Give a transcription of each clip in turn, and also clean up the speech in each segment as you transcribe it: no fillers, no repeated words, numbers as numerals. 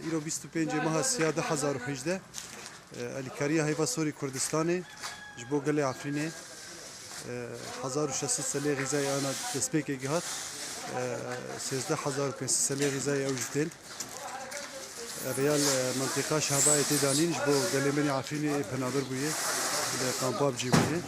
ایرو 25 ماه سیاه 2018 الیکاریا هیوا سوری کردستانی جبو گله عفرینه 1600 ساله غذای آن دسپیک گهات 13500 ساله غذای اوجتل ریال منطقه شهبای تدانین جبو گله منی عفرینه پنابر بویه به کامپاب جی بویه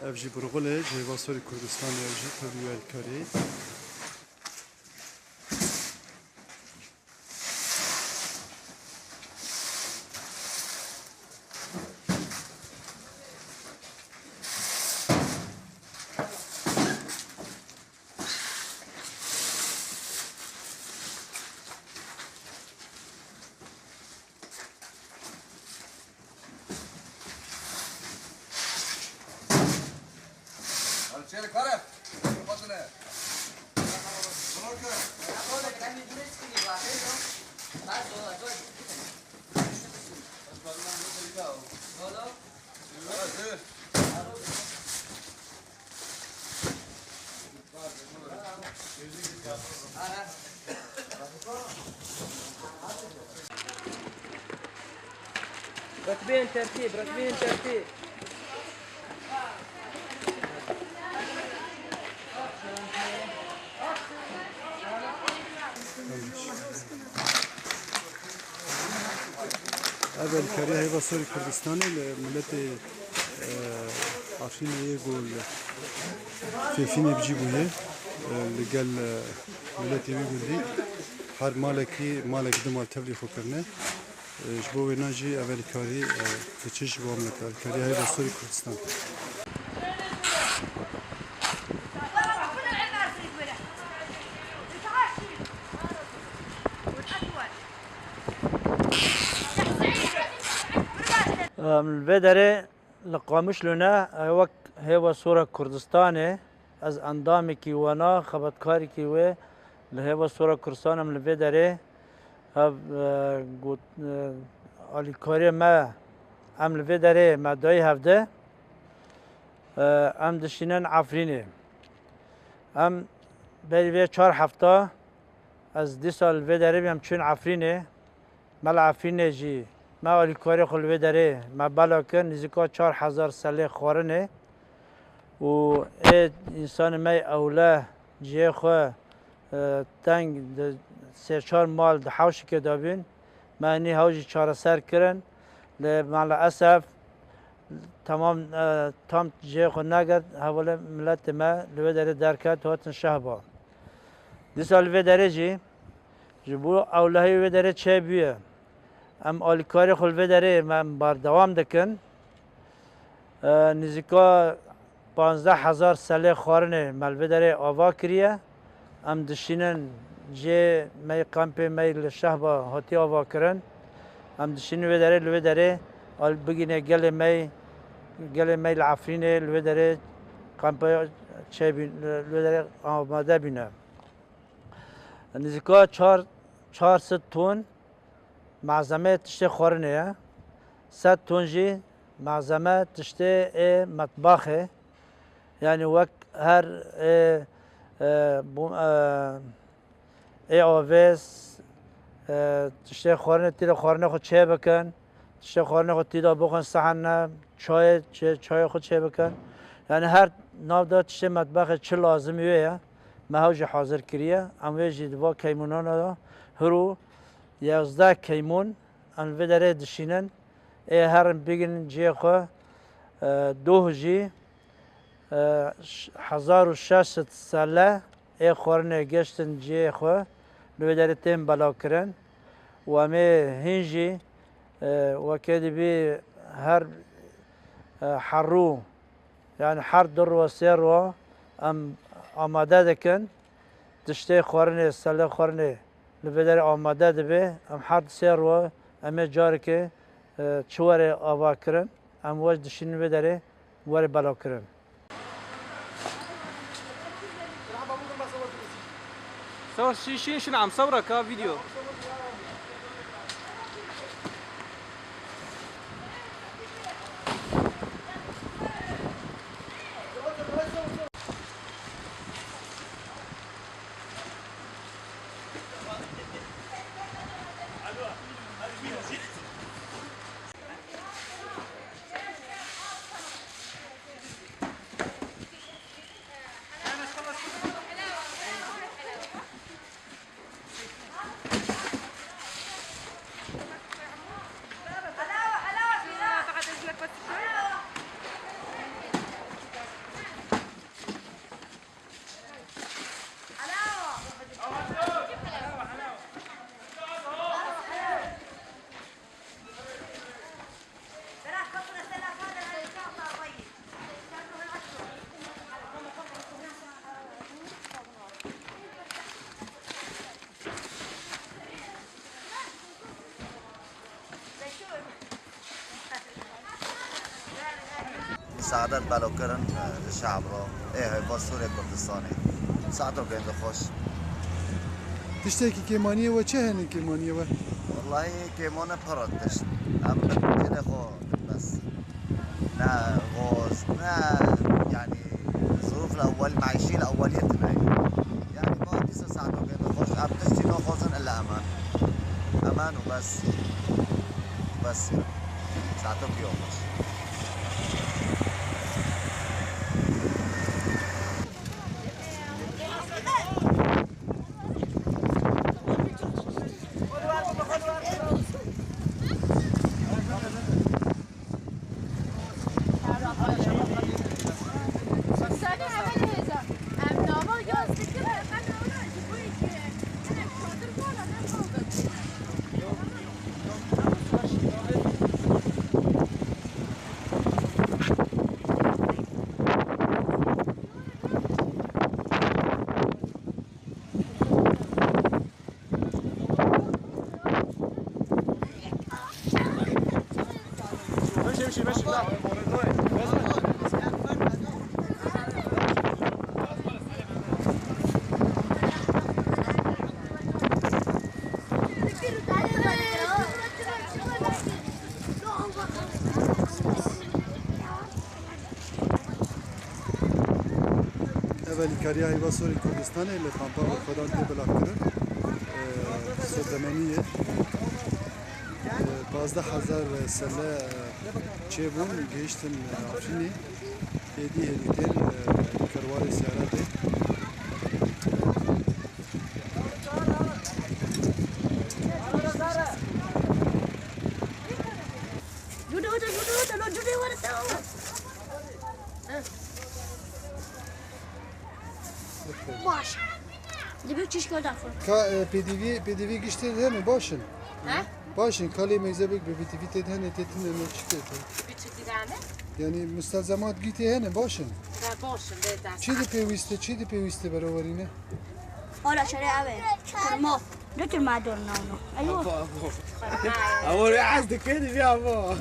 افجی برغله جیوا سوری کردستان افجی پرویل کاری Çelik var. Batına. ركبين ترتيب ركبين ترتيب اول کاری هیوا سوری کردستانی ملت عفرین یگول فیفین بجی بویه لگل ملت یگول دی هر مالک دو مال تبلی خو کرنه جبو ناجی اول کاری کچش با ملت کاری هیوا سوری کردستان الفدري لقامش لنا وقت هو صورة كردستاني از اندامي كي وانا خبطكاري كي و هو صورة كردستان من الفدري هب قلت علي كاري ما ام الفدري ما داي هفده ام دشينن عفريني ام بيري 4 هفته از دي سال الفدري بيم چون عفريني مال عفريني جي ما ولی کاری خلوه داره ما بالا کن نزدیکا 4000 ساله خورنه و انسان می اوله جه خو تنگ 3-4 مال ده حوش که دابین ما نی حوشی 4 سر کرن مال اسف تام جه خو نگرد حواله ملت ما لوه داره درکت هاتن شهبا دیسا لوه داره جی جبو اولهی لوه داره چه بیه ام آلیکاری خلوه داره من بردوام دکن نزدیکا 15000 ساله خورنه ملوه داره آوا کریه ام دشینن جه می کامپ می لشهبا هاتی آوا کرن ام دشین لوه داره آل بگینه گل می العفرینه لوه داره کامپ چه بین لوه داره آماده بینه نزدیکا 400 تن معظمه تشته خورنه 100 تن جی معظمه تشته مطبخه یعنی وقت هر آویز تشته خورنه تیدا خورنه خود چه بکن تشته خورنه خود تیدا بکن صحن چای خود چه بکن یعنی هر ناو دا تشته مطبخه چه لازمیه ما هوجی حاضر کریه اموی جی دوا کیمونان دا هرو 11 کیمون انوی داره دشینن هر بگن جی خو دو جی 1600 ساله خورنه گشتن جی خو نوی داره تیم بلا کرن و امی هنجی وکدی بی هر حرو یعنی هر در و سر و ام آماده دکن تشته خورنه ساله خورنه لبدر آماده دبه ام هر سر و ئەمێ جارێکێ چوەرێ ئاواکردن ئەم وەش دشین وێ دەرێ وەرە بەلاوکردن. صور شنو عم صورك فيديو. سعادت بلو کردن شعب را ای با سوریه کردستانی ساعتو گنده خوش تشتێکی کێمانیەوە چه هەنێ کێمانیەوە؟ والله كيمونه پراتش ام بتجي خو بس نا غوز نا يعني الظروف الاول معيشيه الاوليتنا يعني ما بدي ساعتو گنده خوش ام تشتي نو خوزن الا امان امان وبس بس ساعتو يومش کاریا هیوا سوری کردستانه لکامپا و خودان دی بلاکرن سودمنیه 12,000 سله چه بون گیشتن افرینی ایدی هلیتر کروار سیاراته باش دبی چیش کردن کا پدیوی گیشتر هنه باشن ها باشن کالی میزه بک به پدیوی تد هنه تدین نه چیکه بیچتی دانه یعنی مستلزمات گیتی هنه باشن در باشن چی دی پیوسته برآورینه حالا شریعه اوه کرما دکتر معدول نانو ایوه اول عزد كده فيها ابو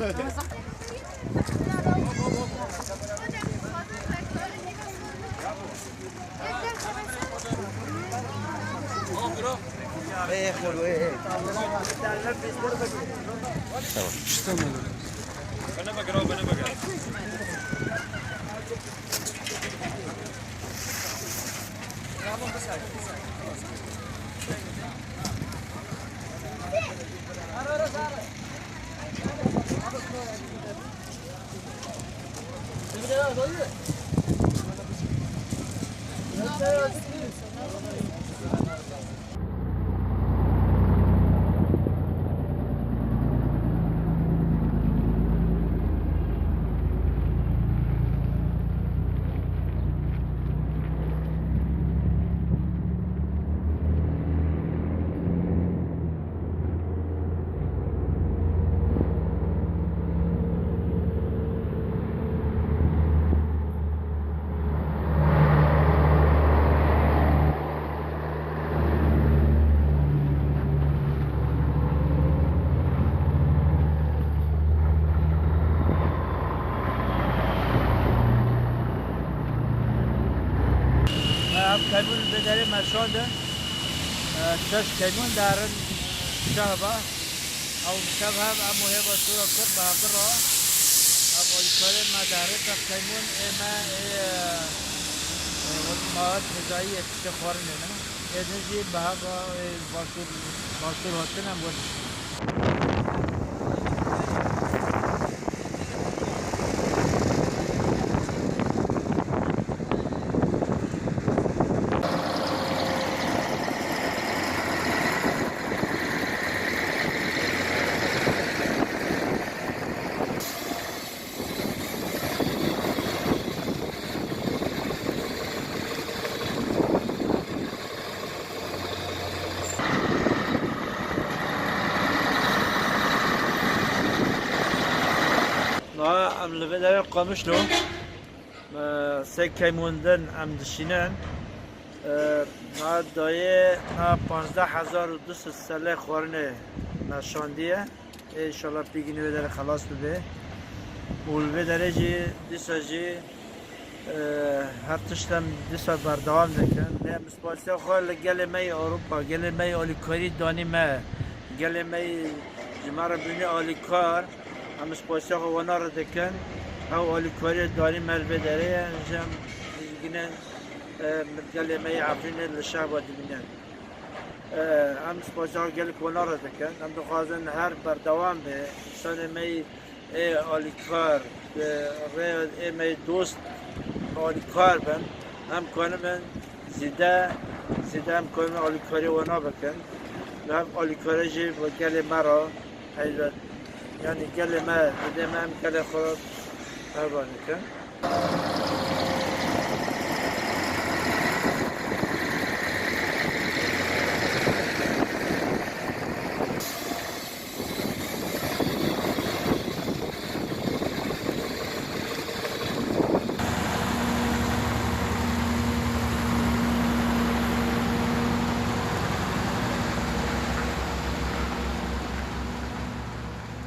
داره مشاندن تش کیمون دارن شهبه او شب هم امو هی با صورا کرد به حق را ام الیکاره ما داره تا کیمون اما مواد غذایی اتش خورنه نه ادنجی به حق باشور هاتن هم بود ام لبدر قامش لو سه کیموندن ام دشینن ما دایه ما 15200 ساله خورنه نشاندیه انشالله پیگینی بدر خلاص بده و بدر جی دیسا جی هر تشتم دیسا بردوام دکن نه مسپاسی خواه لگل می اروپا گل می آلیکاری دانی ما گل می جمعه بینی آلیکار هم سپاسی خواه ونار دکن او آلیکاری دانی مل بدره جم گنن گل می عفرین لشعب دبینن هم سپاسی خواه گل ونار دکن هم دخوازن هر بردوام به انسان می آلیکار ای می دوست آلیکار بن هم کنم زیده هم کنم آلیکاری ونا بکن و هم آلیکاری جی و گل مرا حیلت یعنی گل ما بده من گل خود هربانه کن